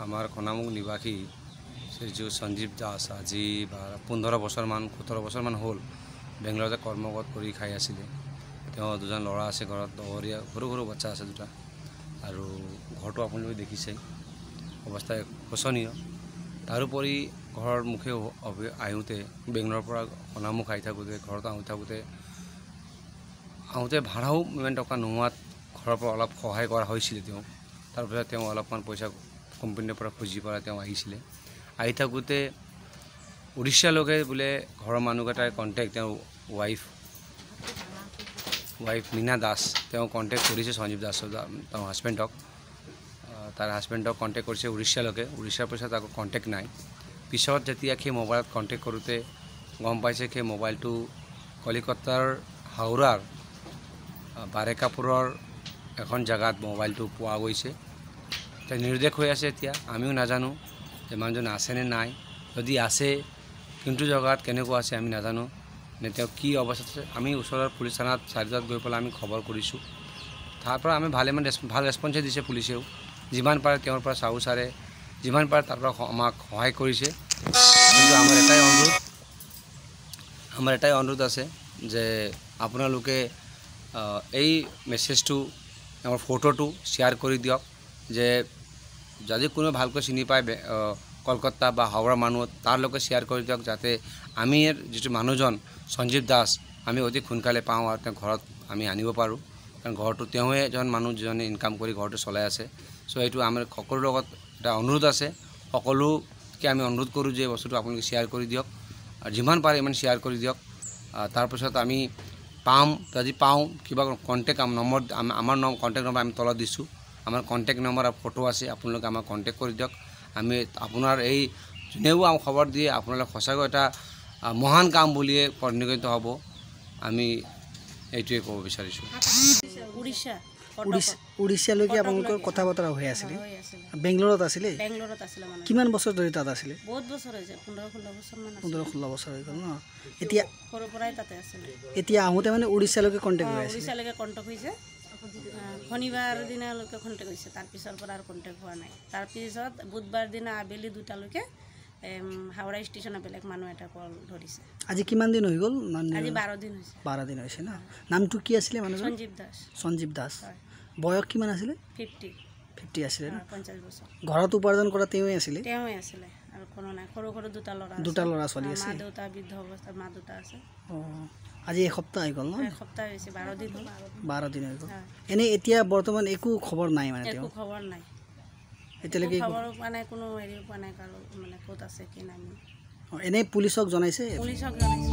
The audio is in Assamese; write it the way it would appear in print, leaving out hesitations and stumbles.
আমাৰ খনামুখ নিবাসী শ্ৰীযুত সঞ্জীৱ দাস আজি 15 বছৰমান 17 বছৰমান হ'ল বেংগলৰতে কৰ্মৰত কৰি খাই আছিলে। তেওঁ দুজন ল'ৰা আছে ঘৰত, সৰু সৰু বাচ্চা আছে দুটা, আৰু ঘৰটো আপোনালোকে দেখিছে অৱস্থা শোচনীয়। তাৰোপৰি ঘৰৰ মুখে আহোঁতে বেংগলোৰৰ পৰা খনামুখ আহি থাকোঁতে ঘৰত আহোঁতে ভাড়াও ইমান টকা নোহোৱাত ঘৰৰ পৰা অলপ সহায় কৰা হৈছিলে। তাৰপিছত তেওঁ অলপমান পইচা কোম্পানীৰ পৰা খুজি পেলাই তেওঁ আহিছিলে। আহি থাকোঁতে উৰিষ্যালৈকে বোলে ঘৰৰ মানুহকেইটাই কণ্টেক্ট, তেওঁৰ ৱাইফ মীনা দাস তেওঁ কণ্টেক্ট কৰিছে সঞ্জীৱ দাসৰ তেওঁৰ হাজবেণ্ডক, তাৰ হাজবেণ্ডক কণ্টেক্ট কৰিছে উৰিষ্যালৈকে। উৰিষ্যাৰ পিছত আকৌ কণ্টেক্ট নাই। পিছত যেতিয়া সেই মোবাইলত কণ্টেক্ট কৰোঁতে গম পাইছে সেই মোবাইলটো কলিকতাৰ হাওৰাৰ বাৰেকাপুৰৰ এখন জেগাত মোবাইলটো পোৱা গৈছে। তেওঁ নিৰুদ্দেশ হৈ আছে। এতিয়া আমিও নাজানো যে মানুহজন আছেনে নাই, যদি আছে কোনটো জেগাত কেনেকুৱা আছে আমি নাজানো, নে তেওঁ কি অৱস্থাত আছে। আমি ওচৰৰ পুলিচ থানাত চাৰিটাত গৈ পেলাই আমি খবৰ কৰিছোঁ। তাৰপৰা আমি ভাল ৰেছপন্সে দিছে পুলিচেও, যিমান পাৰে তেওঁৰ পৰা চাহু ছাৰে যিমান পাৰে তাৰ পৰা আমাক সহায় কৰিছে। কিন্তু আমাৰ এটাই অনুৰোধ আছে যে আপোনালোকে এই মেছেজটো, আমাৰ ফটোটো শ্বেয়াৰ কৰি দিয়ক, যে যদি কোনো ভালকৈ চিনি পায় কলকাতা বা হাওড়া মানুহ তাৰ লগত শ্বেয়াৰ কৰি দিয়ক, যাতে আমি যিটো মানুহজন সঞ্জীৱ দাস আমি অতি সোনকালে পাওঁ আৰু তেওঁ ঘৰত আমি আনিব পাৰোঁ। কাৰণ ঘৰটো তেওঁৱে এজন মানুহ যিজনে ইনকাম কৰি ঘৰটো চলাই আছে। চ' এইটো আমাৰ সকলোৰ লগত এটা অনুৰোধ আছে। সকলোকে আমি অনুৰোধ কৰোঁ যে বস্তুটো আপোনালোকে শ্বেয়াৰ কৰি দিয়ক, আৰু যিমান পাৰে ইমান শ্বেয়াৰ কৰি দিয়ক। তাৰপিছত আমি যদি পাওঁ কিবা কণ্টেক্ট নম্বৰ, আমাৰ কণ্টেক্ট নম্বৰ আমি তলত দিছোঁ, আমাৰ কণ্টেক্ট নম্বৰ আৰু ফটো আছে, আপোনালোকে আমাক কণ্টেক্ট কৰি দিয়ক। আমি আপোনাৰ এই যোনেও আমাক খবৰ দিয়ে আপোনালোকে সঁচাকৈ এটা মহান কাম বুলিয়ে পৰিগণিত হ'ব। আমি এইটোৱে ক'ব বিচাৰিছোঁ। উৰিষ্যালৈকে আপোনালোকৰ কথা বতৰা হৈ আছিলে, বেংগলোৰত আছিলে। কিমান বছৰ ধৰি তাত আছিলে? বহুত বছৰ হৈছে, 15-16 বছৰমান। 15-16 বছৰ হৈ গ'ল ন। এতিয়া সৰুৰ পৰাই তাতে আছিলে। এতিয়া আহোঁতে মানে উৰিষ্যালৈকে কণ্টেক্ট হৈ আছে। উৰিষ্যালৈকে কণ্টেক্ট হৈছে, শনিবাৰ দিনালৈকে কণ্টেক্ট হৈছে। তাৰপিছৰ পৰা আৰু কণ্টেক্ট হোৱা নাই। তাৰপিছত বুধবাৰ দিনা আবেলি 2টালৈকে হাওৰা ষ্টেচনত বেলেগ মানুহ এটা কল ধৰিছে। আজি কিমান দিন হৈ গ'ল? আজি 12 দিন হৈছে। 12 দিন হৈছে ন। নামটো কি আছিলে মানুহজন? সঞ্জীৱ দাস। সঞ্জীৱ দাস। বয়স কিমান আছিলে? 50 আছিলে ন। 50 বছৰ। ঘৰত উপাৰ্জন কৰা তেওঁৱে আছিলে? তেওঁৱে আছিলে, আৰু কোনো নাই। সৰু দুটা ল'ৰা ছোৱালী আছে। মা দেউতা বৃদ্ধ অৱস্থাত মা দুটা আছে। আজি এসপ্তাহ হৈ গ'ল ন? এসপ্তাহ হৈছে, 12 দিন হ'ল। 12 দিন হৈ গ'ল। এনেই এতিয়া বৰ্তমান একো খবৰ নাই মানে? একো খবৰ নাই এতিয়ালৈকে। খবৰ পোৱা নাই, কোনো হেৰি পোৱা নাই কাৰো, মানে ক'ত আছে কি নাই। এনেই পুলিচক জনাইছে? পুলিচক জনাইছে।